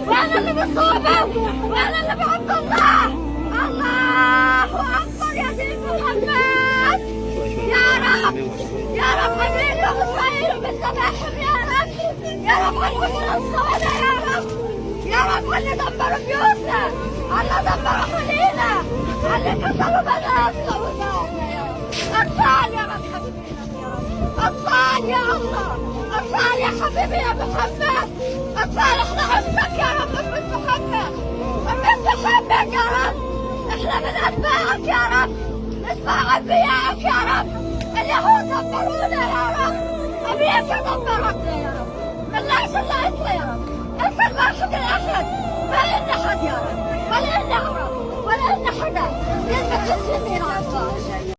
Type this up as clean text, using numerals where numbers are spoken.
وانا اللي بصوبه وانا اللي بعبد الله. الله اكبر يا دين محمد. يا رب يا رب حبيبي واسرائيل وبالذبائحهم يا رب. يا رب القدر الصودا يا رب. يا رب اللي دمروا بيوتنا، اللي دمروا خلينا، اللي كسروا بناتنا وبناتنا يا رب. اطفال يا رب حبيبينا يا رب. اطفال يا الله. اطفال يا حبيبي يا محمد. اطفال احنا امك يا رب. امة محمد. امة محمد يا رب. احنا من اتباعك يا رب. نتبع انبيائك يا رب. اليهود دمرونا يا رب. امريكا دمرتنا يا رب. ملناش الا انت يا رب. انت الواحد الاحد. ما لنا حد يا رب. ولا لنا عرب ولا لنا حدا. يثبت المسلمين على الله.